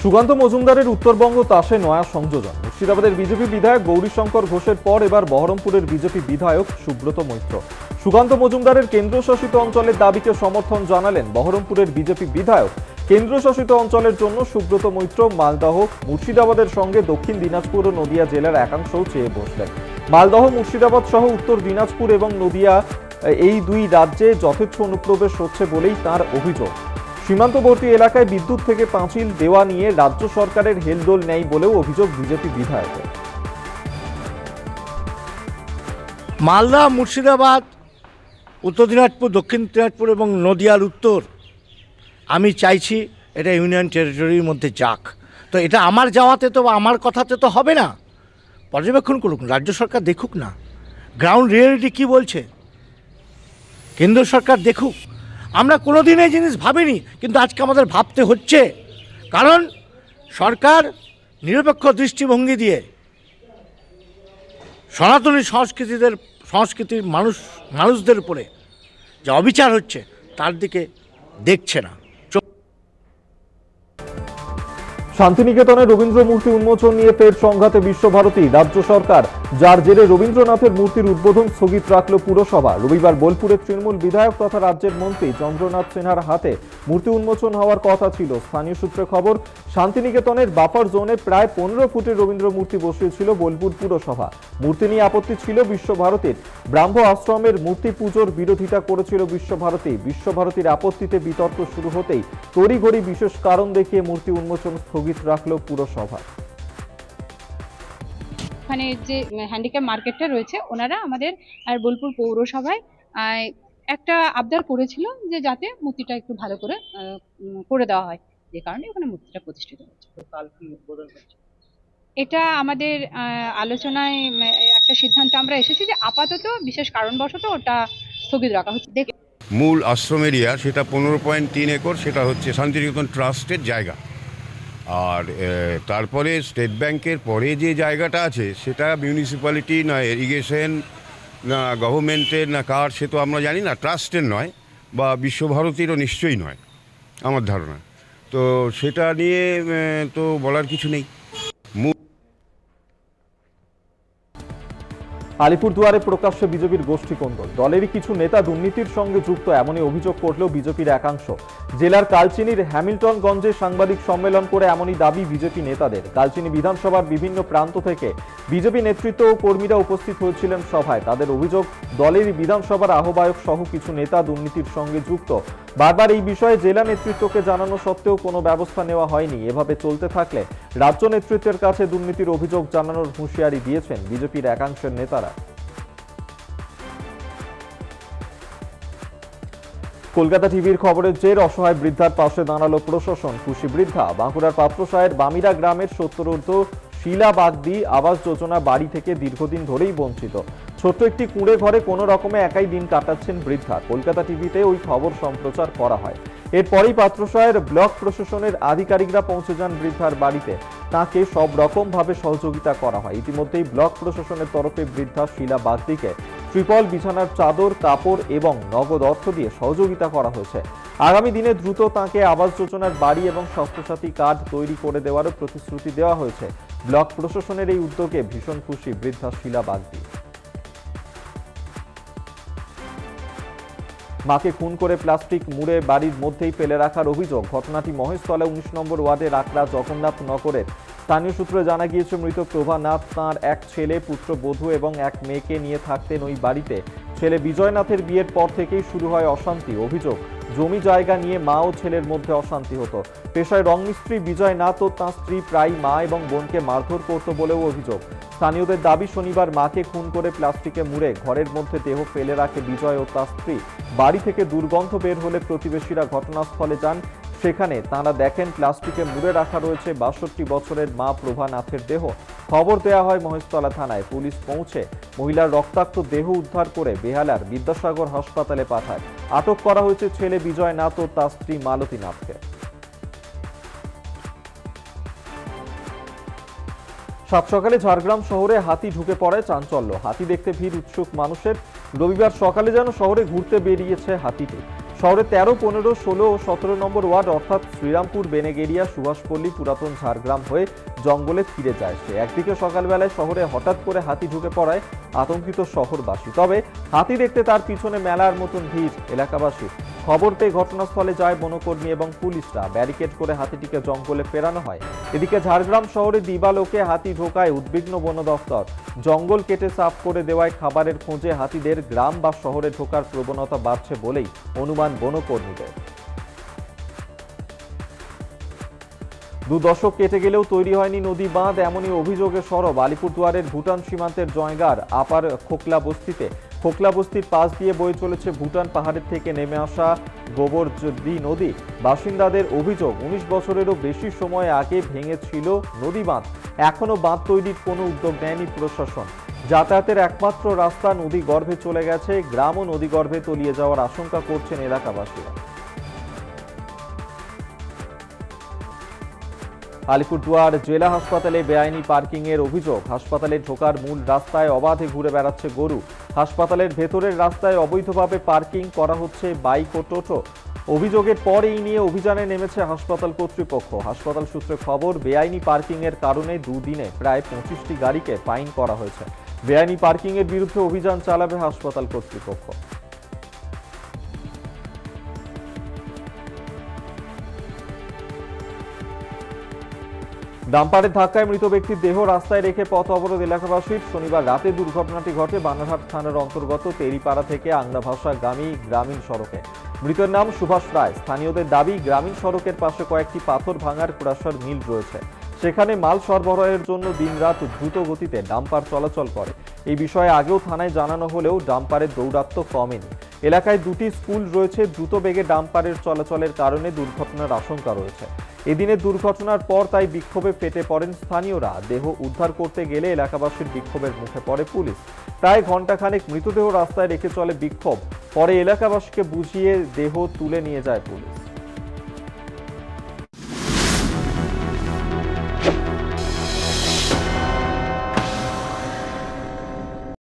সুকান্ত মজুমদারের উত্তরবঙ্গ তাসে নয়া সংযোজন। মুর্শিদাবাদের বিজেপি বিধায়ক গৌরীশঙ্কর ঘোষের পর এবার বহরমপুরের বিজেপি বিধায়ক সুব্রত মৈত্র। সুকান্ত মজুমদারের কেন্দ্রশাসিত অঞ্চলের দাবিকে সমর্থন জানালেন বহরমপুরের বিজেপি বিধায়ক। কেন্দ্রশাসিত অঞ্চলের জন্য সুব্রত মৈত্র মালদহ, মুর্শিদাবাদের সঙ্গে দক্ষিণ দিনাজপুর ও নদিয়া জেলার একাংশও চেয়ে বসলেন। মালদহ, মুর্শিদাবাদ সহ উত্তর দিনাজপুর এবং নদিয়া এই দুই রাজ্যে যথেচ্ছ অনুপ্রবেশ হচ্ছে বলেই তার অভিযোগ। সীমান্তবর্তী এলাকায় বিদ্যুৎ থেকে পাঁচিল দেওয়া নিয়ে রাজ্য সরকারের হেলদোল নেই বলেও অভিযোগ বিজেপি বিধায়কের। মালদা, মুর্শিদাবাদ, উত্তর দিনাজপুর, দক্ষিণ দিনাজপুর এবং নদিয়ার উত্তর আমি চাইছি এটা ইউনিয়ন টেরিটরির মধ্যে যাক। তো এটা আমার যাওয়াতে তো বা আমার কথাতে তো হবে না। পর্যবেক্ষণ করুক, রাজ্য সরকার দেখুক না গ্রাউন্ড রিয়েলিটি কী বলছে, কেন্দ্র সরকার দেখুক। আমরা কোনোদিন এই জিনিস ভাবিনি, কিন্তু আজকে আমাদের ভাবতে হচ্ছে, কারণ সরকার নিরপেক্ষ দৃষ্টিভঙ্গি দিয়ে সনাতনী সংস্কৃতির মানুষদের উপরে যে অবিচার হচ্ছে তার দিকে দেখছে না। শান্তিনিকেতনে রবীন্দ্র মূর্তি উন্মোচন নিয়ে ফের সংঘাতে বিশ্বভারতী। রাজ্য সরকার, যার জেরে রবীন্দ্রনাথের মূর্তির উদ্বোধন স্থগিত রাখল পুরসভা। রবিবার বোলপুরের তৃণমূল বিধায়ক তথা রাজ্যের মন্ত্রী চন্দ্রনাথ সিনহার হাতে মূর্তি উন্মোচন হওয়ার কথা ছিল। স্থানীয় সূত্রে খবর, শান্তিনিকেতনের বাফার জোনে প্রায় 15 ফুটের রবীন্দ্র মূর্তি বসিয়েছিল বোলপুর পুরসভা। মূর্তি নিয়ে আপত্তি ছিল বিশ্বভারতীর। ব্রাহ্ম আশ্রমের মূর্তি পুজোর বিরোধিতা করেছিল বিশ্বভারতী। বিশ্বভারতীর আপত্তিতে বিতর্ক শুরু হতেই তড়িঘড়ি বিশেষ কারণ দেখিয়ে মূর্তি উন্মোচন স্থগিত রাখলো পুরসভা। ওখানে যে হ্যান্ডিক্যাপ মার্কেটটা রয়েছে, ওনারা আমাদের আর বোলপুর পৌরসভায় একটা আবদার করেছিল যে যাতে মূর্তিটা একটু ভালো করে করে দেওয়া হয়, যে কারণে ওখানে মূর্তিটা প্রতিষ্ঠিত হচ্ছে। এটা আমাদের আলোচনায় একটা সিদ্ধান্ত আমরা এসেছি যে আপাতত বিশেষ কারণবশত ওটা স্থগিত রাখা হচ্ছে। মূল আশ্রম এরিয়া সেটা 15.3 একর, সেটা হচ্ছে শান্তিনিকেতন ট্রাস্টের জায়গা। আর তারপরে স্টেট ব্যাংকের পরে যে জায়গাটা আছে সেটা মিউনিসিপ্যালিটি না ইরিগেশন না গভর্নমেন্টের না কার, সে তো আমরা জানি না, ট্রাস্টের নয় বা বিশ্বভারতীরও নিশ্চয়ই নয় আমার ধারণা। তো সেটা নিয়ে তো বলার কিছু নেই। আলিপুরদুয়ারে প্রকাশ্যে বিজেপির গোষ্ঠী কোন্দল। দলেরই কিছু নেতা দুর্নীতির সঙ্গে যুক্ত এমনই অভিযোগ করল বিজেপির একাংশ। জেলার কালচিনির হ্যামিল্টনগঞ্জে সাংবাদিক সম্মেলন করে এমনই দাবি বিজেপি নেতাদের। কালচিনি বিধানসভার বিভিন্ন প্রান্ত থেকে বিজেপি নেতৃত্ব ও কর্মীরা উপস্থিত হয়েছিলেন সভায়। তাদের অভিযোগ, দলেরই বিধানসভার আহ্বায়ক সহ কিছু নেতা দুর্নীতির সঙ্গে যুক্ত। বারবার এই বিষয়ে জেলা নেতৃত্বকে জানানো সত্ত্বেও কোনো ব্যবস্থা নেওয়া হয়নি। এভাবে চলতে থাকলে রাজ্য নেতৃত্বের কাছে দুর্নীতির অভিযোগ জানানোর হুঁশিয়ারি দিয়েছেন বিজেপির একাংশের নেতারা। কলকাতা টিভির খবরের জের অসহায় বৃদ্ধার পাশে দাঁড়ালো প্রশাসন। খুশি বৃদ্ধা। বাঁকুড়ার পাত্রসায়ের বামিরা গ্রামের 70 শিলা বাগদি আবাস যোজনা বাড়ি থেকে দীর্ঘদিন ধরেই বঞ্চিত। ছোট্ট একটি কুঁড়ে ঘরে কোনো রকমে একাই দিন কাটাচ্ছেন বৃদ্ধা। কলকাতা টিভিতে ওই খবর সম্প্রচার করা হয়। এরপরই পাত্রসায়ের ব্লক প্রশাসনের আধিকারিকরা পৌঁছে যান বৃদ্ধার বাড়িতে। তাকে সব রকম ভাবে সহযোগিতা করা হয়। ইতিমধ্যেই ব্লক প্রশাসনের তরফে বৃদ্ধা শিলা বাগদিকে ত্রিপল, বিছানার চাদর, কাপড় এবং নগদ অর্থ দিয়ে সহযোগিতা করা হয়েছে। আগামী দিনে দ্রুত তাকে আবাস যোজনার বাড়ি এবং স্বাস্থ্যসাথী কার্ড তৈরি করে দেওয়ারও প্রতিশ্রুতি দেওয়া হয়েছে। ব্লক প্রশাসনের এই উদ্যোগে ভীষণ খুশি বৃদ্ধা শিলা বাগদি। মাকে খুন করে প্লাস্টিক মুড়ে বাড়ির মধ্যেই ফেলে রাখার অভিযোগ। ঘটনাটি মহেশতলা 19 নম্বর ওয়ার্ডের আকড়া জগন্নাথ নগরের। স্থানীয় সূত্রে জানা গিয়েছে, মৃত প্রভানাথ তাঁর এক ছেলে, পুত্রবধূ এবং এক মেয়েকে নিয়ে থাকতেন ওই বাড়িতে। ছেলে বিজয়নাথের বিয়ের পর থেকেই শুরু হয় অশান্তি। অভিযোগ, জমি জায়গা নিয়ে মা ও ছেলের মধ্যে অশান্তি হতো। পেশায় রংমিস্ত্রি বিজয়নাথ ও তাঁর স্ত্রী প্রায় মা এবং বোনকে মারধর করত বলেও অভিযোগ। স্থানীয়দের দাবি, শনিবার মাকে খুন করে প্লাস্টিকে মুড়ে ঘরের মধ্যে দেহ ফেলে রাখে বিজয় ও তার স্ত্রী। বাড়ি থেকে দুর্গন্ধ বের হলে প্রতিবেশীরা ঘটনাস্থলে যান। সেখানে তাঁরা দেখেন প্লাস্টিকে মুড়ে রাখা রয়েছে 62 বছরের মা প্রভানাথের দেহ। খবর দেওয়া হয় মহেশতলা থানায়। পুলিশ পৌঁছে মহিলার রক্তাক্ত দেহ উদ্ধার করে বেহালার বিদ্যাসাগর হাসপাতালে পাঠায়। আটক করা হয়েছে ছেলে বিজয়নাথ ও তার স্ত্রী মালতী নাথকে। সাত সকালে ঝাড়গ্রাম শহরে হাতি ঢুকে পড়ে, চাঞ্চল্য। হাতি দেখতে ভিড় উৎসুক মানুষের। রবিবার সকালে যেন শহরে ঘুরতে বেরিয়েছে হাতিটি। শহরে 13, 15, 16 ও 17 নম্বর ওয়ার্ড অর্থাৎ শ্রীরামপুর, বেনেগেরিয়া, সুভাষপল্লী, পুরাতন ঝাড়গ্রাম হয়ে জঙ্গলে ফিরে যায় সে। একদিকে সকালবেলায় শহরে হঠাৎ করে হাতি ঢুকে পড়ায় আতঙ্কিত শহরবাসী, তবে হাতি দেখতে তার পিছনে মেলার মতন ভিড় এলাকাবাসী। খবর পেয়ে ঘটনাস্থলে যায় বনকর্মী এবং পুলিশরা, ব্যারিকেড করে হাতিটিকে জঙ্গলে ফেরানো হয়। এদিকে ঝাড়গ্রাম শহরে দিবালোকে হাতি ঢোকায় উদ্বিগ্ন বন দফতর। জঙ্গল কেটে সাফ করে দেওয়ায় খাবারের খোঁজে হাতিদের গ্রাম বা শহরে ঢোকার প্রবণতা বাড়ছে বলেই অনুমান বনকর্মীদের। 2 দশক কেটে গেলেও তৈরি হয়নি নদী বাঁধ, এমনই অভিযোগে সরব আলিপুরদুয়ারের ভুটান সীমান্তের জয়গার আপার খোকলা বস্তিতে। খোকলা বস্তির পাশ দিয়ে বয়ে চলেছে ভুটান পাহাড়ের থেকে নেমে আসা গোবরজদি নদী। বাসিন্দাদের অভিযোগ, 19 বছরেরও বেশি সময় আগে ভেঙেছিল নদী বাঁধ। এখনো বাঁধ তৈরির কোনো উদ্যোগ নেয়নি প্রশাসন। যাতায়াতের একমাত্র রাস্তা নদী গর্ভে চলে গেছে, গ্রামও নদী গর্ভে তলিয়ে যাওয়ার আশঙ্কা করছেন এলাকাবাসীরা। আলিপুরদুয়ার জেলা হাসপাতালে বেআইনি পার্কিং এর অভিযোগ। হাসপাতালে ঢোকার মূল রাস্তায় অবাধে ঘুরে বেড়াচ্ছে গরু। হাসপাতালের ভেতরের রাস্তায় অবৈধভাবে পার্কিং করা হচ্ছে বাইক ও টোটো। অভিযোগের পর এই নিয়ে অভিযানে নেমেছে হাসপাতাল কর্তৃপক্ষ। হাসপাতাল সূত্রে খবর, বেআইনি পার্কিং এর কারণে দুদিনে প্রায় 25টি গাড়িকে ফাইন করা হয়েছে। বেআইনি পার্কিং এর বিরুদ্ধে অভিযান চালাবে হাসপাতাল কর্তৃপক্ষ। ডাম্পারের ধাক্কায় মৃত ব্যক্তির দেহ রাস্তায় রেখে পথ অবরোধ এলাকাবাসীর। শনিবার রাতে দুর্ঘটনাটি ঘটে বানারহাট থানার অন্তর্গত তেরিপাড়া থেকে আংরাভাষাগামী গ্রামীণ সড়কে। মৃতের নাম সুভাষ রায়। স্থানীয়দের দাবি, গ্রামীণ সড়কের পাশে কয়েকটি পাথর ভাঙার ক্রাশার মিল রয়েছে, সেখানে মাল সরবরাহের জন্য দিনরাত দ্রুত গতিতে ডাম্পার চলাচল করে। এই বিষয়ে আগেও থানায় জানানো হলেও ডাম্পারের দৌরাত্ম্য কমেনি। এলাকায় 2টি স্কুল রয়েছে, দ্রুত বেগে ডাম্পারের চলাচলের কারণে দুর্ঘটনার আশঙ্কা রয়েছে। এদিনের দুর্ঘটনার পর তাই বিক্ষোভে ফেটে পড়েন স্থানীয়রা। দেহ উদ্ধার করতে গেলে এলাকাবাসীর বিক্ষোভের মুখে পড়ে পুলিশ। প্রায় ঘণ্টাখানেক মৃতদেহ রাস্তায় রেখে চলে বিক্ষোভ, পরে এলাকাবাসীকে বুঝিয়ে দেহ তুলে নিয়ে যায় পুলিশ।